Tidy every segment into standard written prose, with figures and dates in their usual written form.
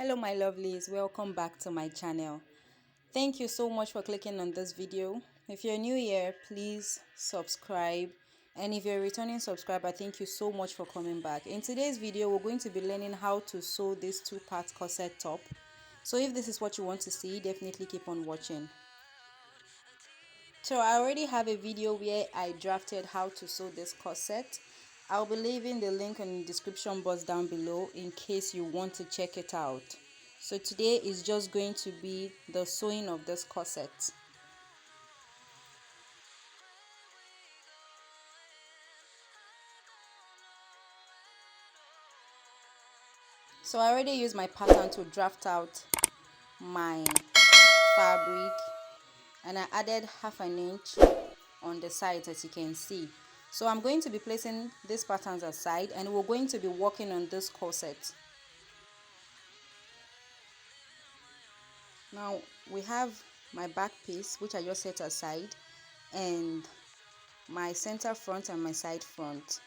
Hello my lovelies, welcome back to my channel. Thank you so much for clicking on this video. If you're new here, please subscribe, and if you're a returning subscriber, thank you so much for coming back. In today's video, we're going to be learning how to sew this two-part corset top. So if this is what you want to see, definitely keep on watching. So I already have a video where I drafted how to sew this corset. I'll be leaving the link in the description box down below in case you want to check it out. So today is just going to be the sewing of this corset. So I already used my pattern to draft out my fabric, and I added half an inch on the sides, as you can see. So I'm going to be placing these patterns aside, and we're going to be working on this corset. Now we have my back piece, which I just set aside, and my center front and my side front.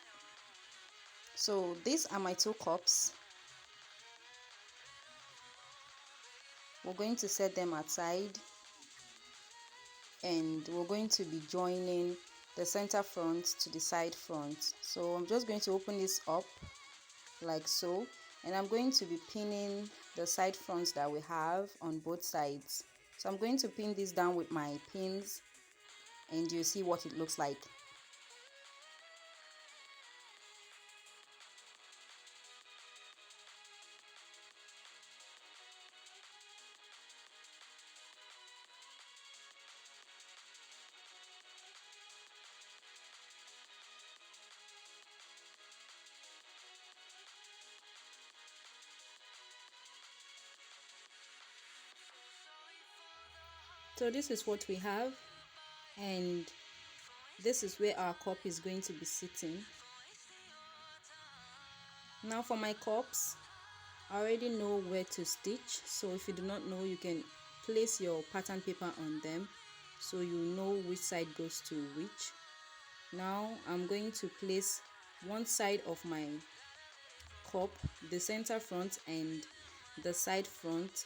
So these are my two cups. We're going to set them aside, and we're going to be joining the center front to the side front. So I'm just going to open this up like so, and I'm going to be pinning the side fronts that we have on both sides. So I'm going to pin this down with my pins, and you'll see what it looks like. So this is what we have, and this is where our cup is going to be sitting. Now for my cups, I already know where to stitch, so if you do not know, you can place your pattern paper on them so you know which side goes to which. Now I'm going to place one side of my cup, the center front and the side front.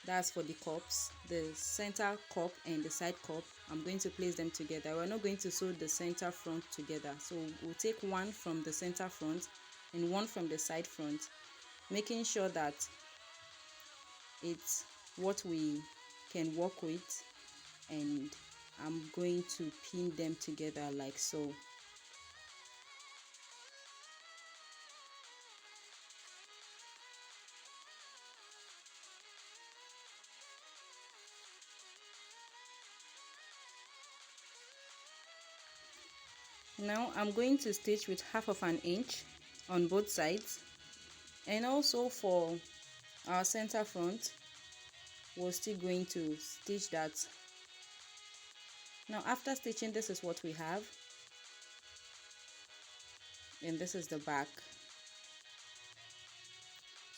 That's for the cups, the center cup and the side cup. I'm going to place them together. We're not going to sew the center front together, so we'll take one from the center front and one from the side front, making sure that it's what we can work with, and I'm going to pin them together like so. Now I'm going to stitch with half of an inch on both sides, and also for our center front we're still going to stitch that. Now after stitching, this is what we have, and this is the back.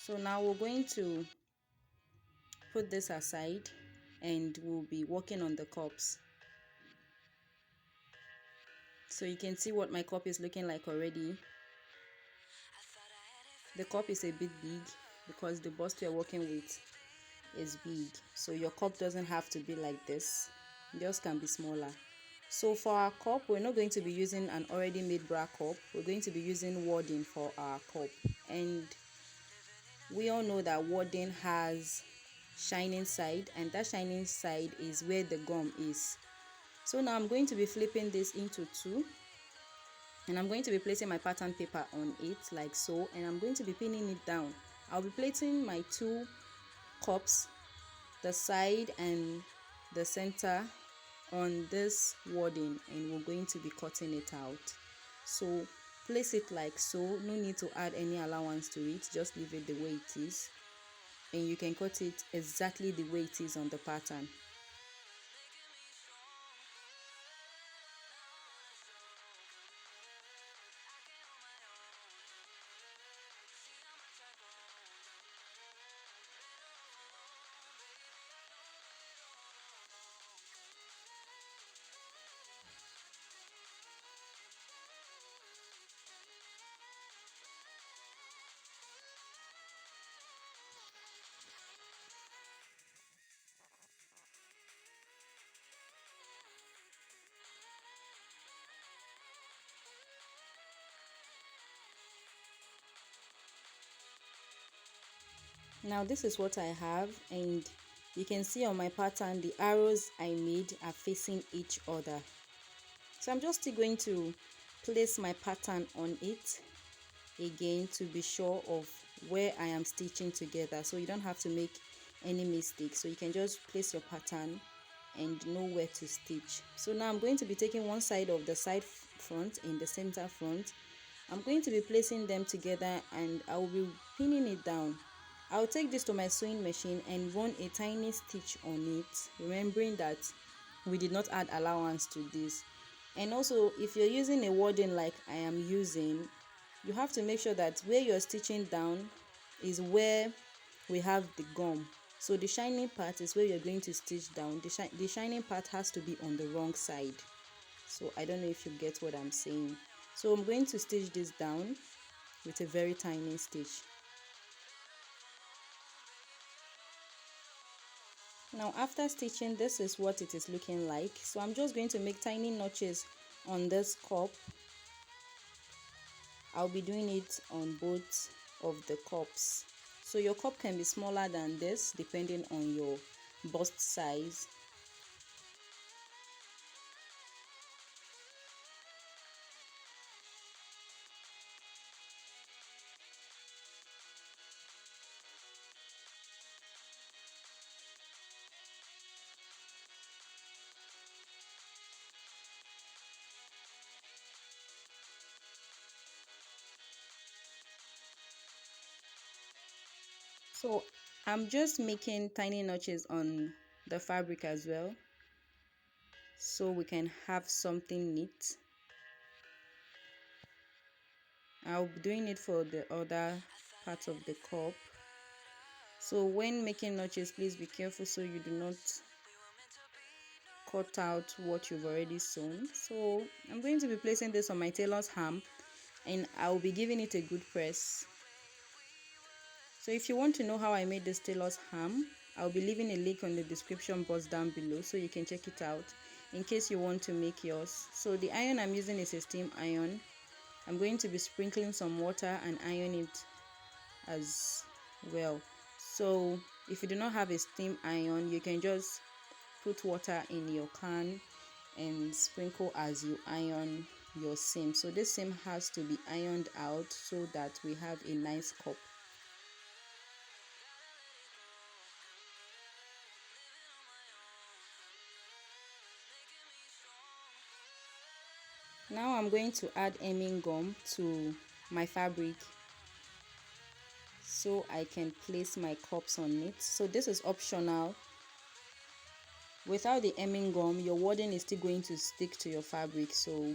So now we're going to put this aside, and we'll be working on the cups. So you can see what my cup is looking like already. The cup is a bit big because the bust we are working with is big, so your cup doesn't have to be like this, yours can be smaller. So for our cup, we're not going to be using an already made bra cup, we're going to be using wadding for our cup, and we all know that wadding has shining side, and that shining side is where the gum is. So now I'm going to be flipping this into two, and I'm going to be placing my pattern paper on it like so, and I'm going to be pinning it down. I'll be placing my two cups, the side and the center, on this wadding, and we're going to be cutting it out. So place it like so, no need to add any allowance to it, just leave it the way it is, and you can cut it exactly the way it is on the pattern. Now this is what I have, and you can see on my pattern the arrows I made are facing each other. So I'm just still going to place my pattern on it again to be sure of where I am stitching together, so you don't have to make any mistakes. So you can just place your pattern and know where to stitch. So now I'm going to be taking one side of the side front and the center front. I'm going to be placing them together and I will be pinning it down. I'll take this to my sewing machine and run a tiny stitch on it, remembering that we did not add allowance to this. And also, if you're using a wadding like I am using, you have to make sure that where you're stitching down is where we have the gum. So the shining part is where you're going to stitch down. The shining part has to be on the wrong side. So I don't know if you get what I'm saying. So I'm going to stitch this down with a very tiny stitch. Now after stitching, this is what it is looking like. So I'm just going to make tiny notches on this cup. I'll be doing it on both of the cups. So your cup can be smaller than this depending on your bust size. So I'm just making tiny notches on the fabric as well, so we can have something neat. I'll be doing it for the other part of the cup. So when making notches, please be careful so you do not cut out what you've already sewn. So I'm going to be placing this on my tailor's ham and I'll be giving it a good press. So if you want to know how I made this tailor's ham, I'll be leaving a link on the description box down below so you can check it out in case you want to make yours. So the iron I'm using is a steam iron. I'm going to be sprinkling some water and iron it as well. So if you do not have a steam iron, you can just put water in your can and sprinkle as you iron your seam. So this seam has to be ironed out so that we have a nice cup. Now I'm going to add hemming gum to my fabric so I can place my cups on it. So this is optional. Without the hemming gum, your wadding is still going to stick to your fabric. So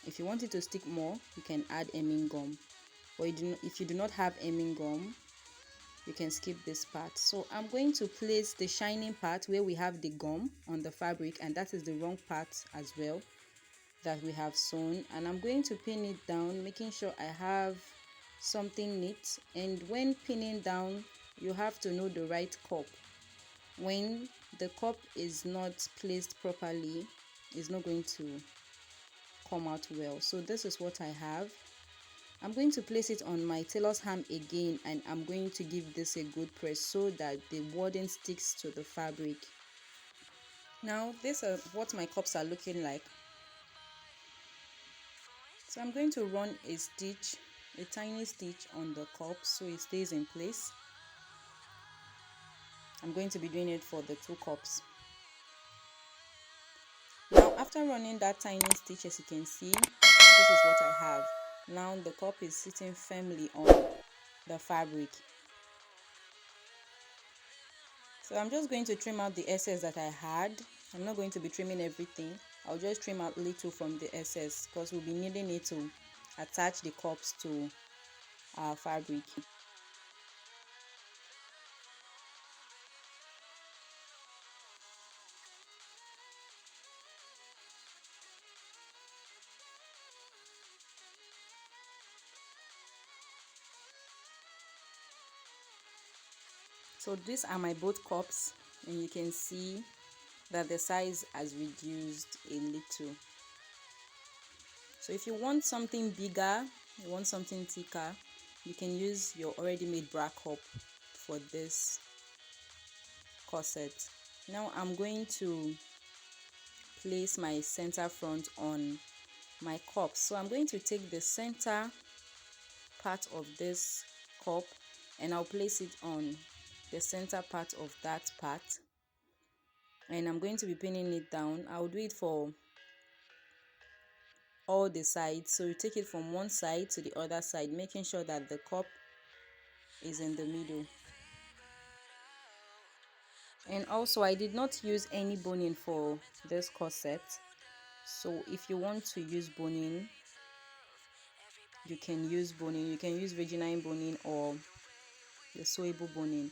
if you want it to stick more, you can add hemming gum. Or if you do not have hemming gum, you can skip this part. So I'm going to place the shining part where we have the gum on the fabric, and that is the wrong part as well that we have sewn, and I'm going to pin it down, making sure I have something neat. And when pinning down, you have to know the right cup. When the cup is not placed properly, it's not going to come out well. So this is what I have. I'm going to place it on my tailor's ham again, and I'm going to give this a good press so that the wadding sticks to the fabric. Now this is what my cups are looking like. So I'm going to run a tiny stitch on the cup so it stays in place. I'm going to be doing it for the two cups. Now after running that tiny stitch, as you can see, this is what I have. Now the cup is sitting firmly on the fabric. So I'm just going to trim out the excess that I had. I'm not going to be trimming everything. I'll just trim out little from the excess because we'll be needing it to attach the cups to our fabric. So these are my both cups, and you can see that the size has reduced a little. So if you want something bigger, you want something thicker, you can use your already made bra cup for this corset. Now I'm going to place my center front on my cup. So I'm going to take the center part of this cup and I'll place it on the center part of that part, and I'm going to be pinning it down. I'll do it for all the sides. So you take it from one side to the other side, making sure that the cup is in the middle. And also, I did not use any boning for this corset, so if you want to use boning, you can use boning. You can use virginine boning or the sewable boning.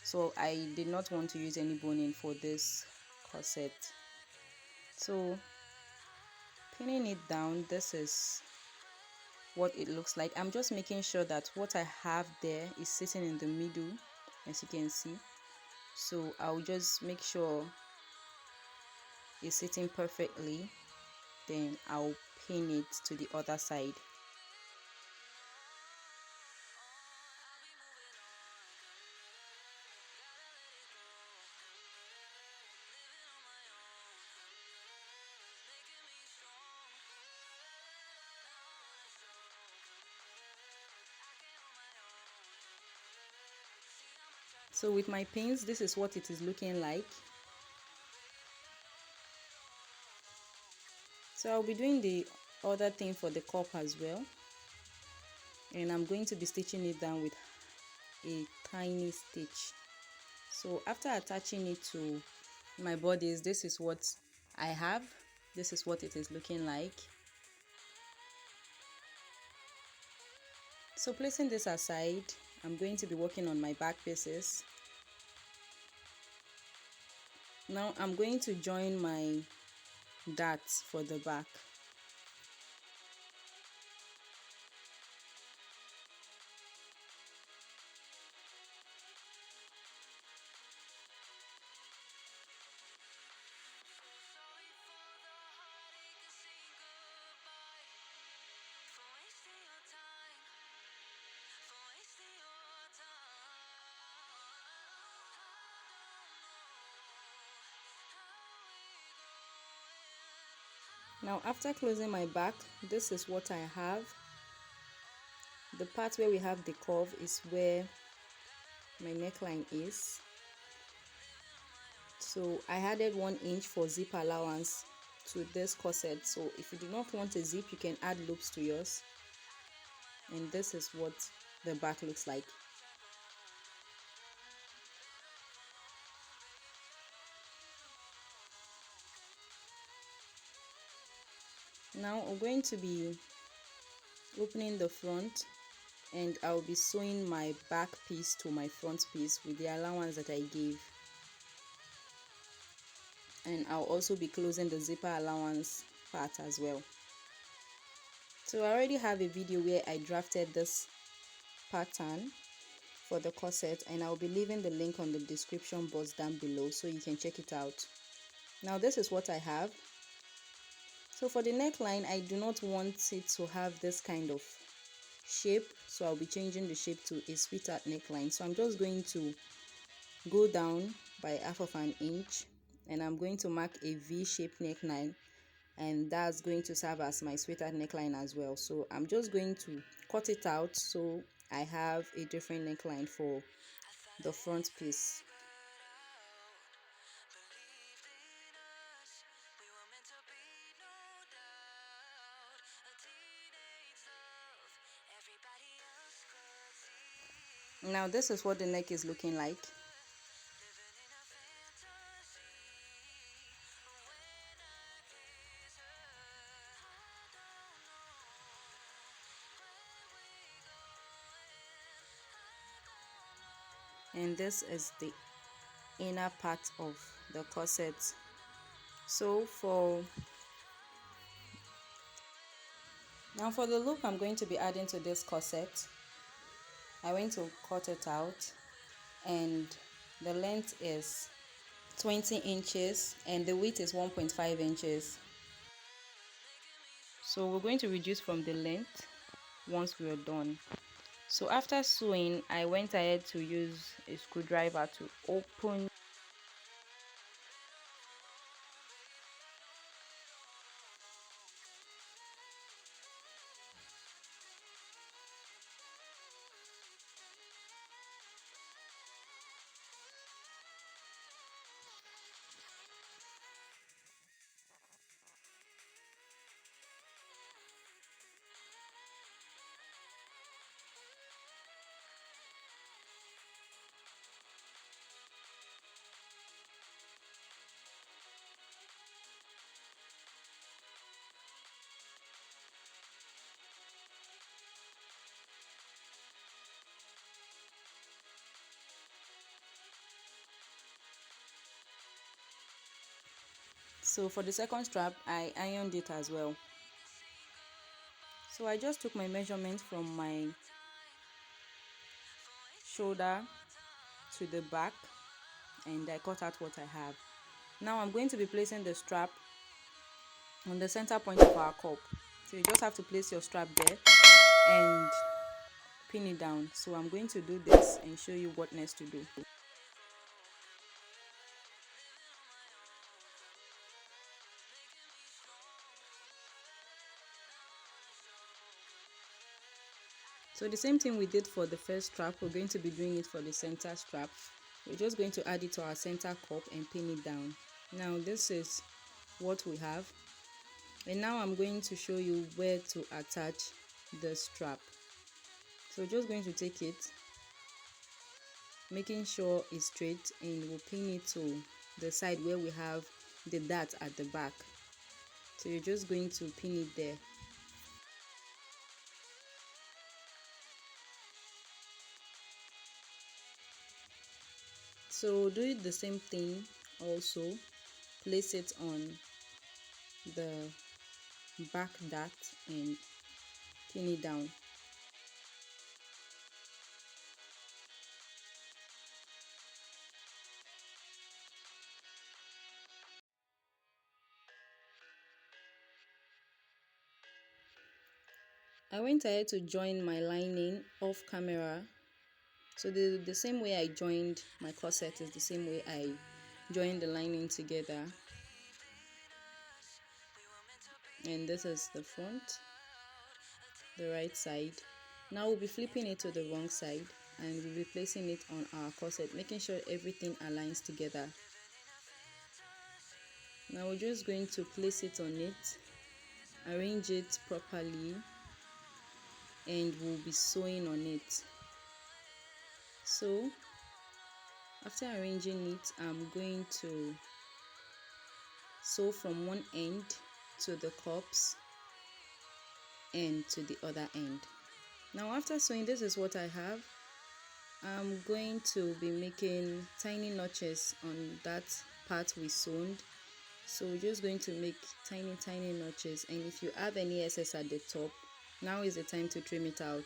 So I did not want to use any boning for this corset. So pinning it down, this is what it looks like. I'm just making sure that what I have there is sitting in the middle, as you can see. So I'll just make sure it's sitting perfectly, then I'll pin it to the other side. So with my pins, this is what it is looking like. So I'll be doing the other thing for the cup as well, and I'm going to be stitching it down with a tiny stitch. So after attaching it to my bodice, this is what I have. This is what it is looking like. So placing this aside, I'm going to be working on my back pieces. Now I'm going to join my darts for the back. Now after closing my back, this is what I have. The part where we have the curve is where my neckline is. So I added 1 inch for zip allowance to this corset. So if you do not want a zip, you can add loops to yours. And this is what the back looks like. Now I'm going to be opening the front, and I'll be sewing my back piece to my front piece with the allowance that I gave. And I'll also be closing the zipper allowance part as well. So I already have a video where I drafted this pattern for the corset, and I'll be leaving the link on the description box down below so you can check it out. Now this is what I have. So for the neckline, I do not want it to have this kind of shape, so I'll be changing the shape to a sweetheart neckline. So I'm just going to go down by 1/2 inch, and I'm going to mark a V-shaped neckline, and that's going to serve as my sweetheart neckline as well. So I'm just going to cut it out so I have a different neckline for the front piece. Now this is what the neck is looking like. And this is the inner part of the corset. So for the loop I'm going to be adding to this corset, I went to cut it out, and the length is 20 inches and the width is 1.5 inches. So we're going to reduce from the length once we are done. So after sewing, I went ahead to use a screwdriver to open. So for the second strap, I ironed it as well. So I just took my measurement from my shoulder to the back and I cut out what I have. Now I'm going to be placing the strap on the center point of our cup. So you just have to place your strap there and pin it down. So I'm going to do this and show you what next to do. So the same thing we did for the first strap, we're going to be doing it for the center strap. We're just going to add it to our center cup and pin it down. Now this is what we have, and now I'm going to show you where to attach the strap. So we're just going to take it, making sure it's straight, and we'll pin it to the side where we have the dart at the back. So you're just going to pin it there. So do it the same thing also. Place it on the back dart and pin it down. I went ahead to join my lining off camera. So the same way I joined my corset is the same way I joined the lining together. And this is the front, the right side. Now we'll be flipping it to the wrong side and we'll be placing it on our corset, making sure everything aligns together. Now we're just going to place it on it, arrange it properly, and we'll be sewing on it. So after arranging it, I'm going to sew from one end to the cups and to the other end. Now after sewing, this is what I have. I'm going to be making tiny notches on that part we sewn. So we're just going to make tiny notches, and if you have any excess at the top, now is the time to trim it out.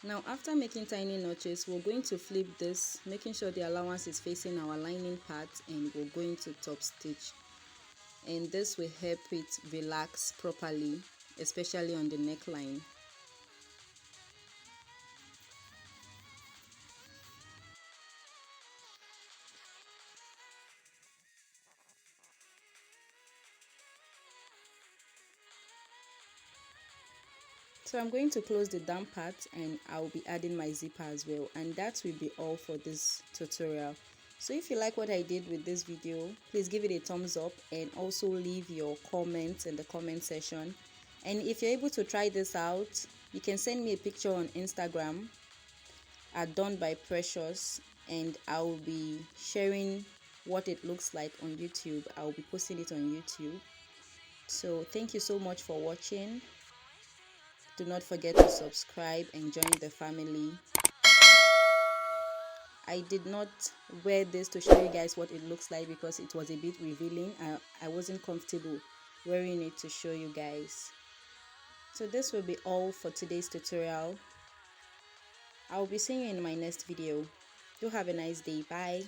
Now after making tiny notches, we're going to flip this, making sure the allowance is facing our lining part, and we're going to top stitch. And this will help it relax properly, especially on the neckline. So I'm going to close the down part and I'll be adding my zipper as well, and that will be all for this tutorial. So if you like what I did with this video, please give it a thumbs up and also leave your comments in the comment section. And if you're able to try this out, you can send me a picture on Instagram at Done by Precious, and I'll be sharing what it looks like on YouTube. I'll be posting it on YouTube. So thank you so much for watching. Do not forget to subscribe and join the family. I did not wear this to show you guys what it looks like because it was a bit revealing. I wasn't comfortable wearing it to show you guys. So this will be all for today's tutorial. I will be seeing you in my next video. Do have a nice day. Bye.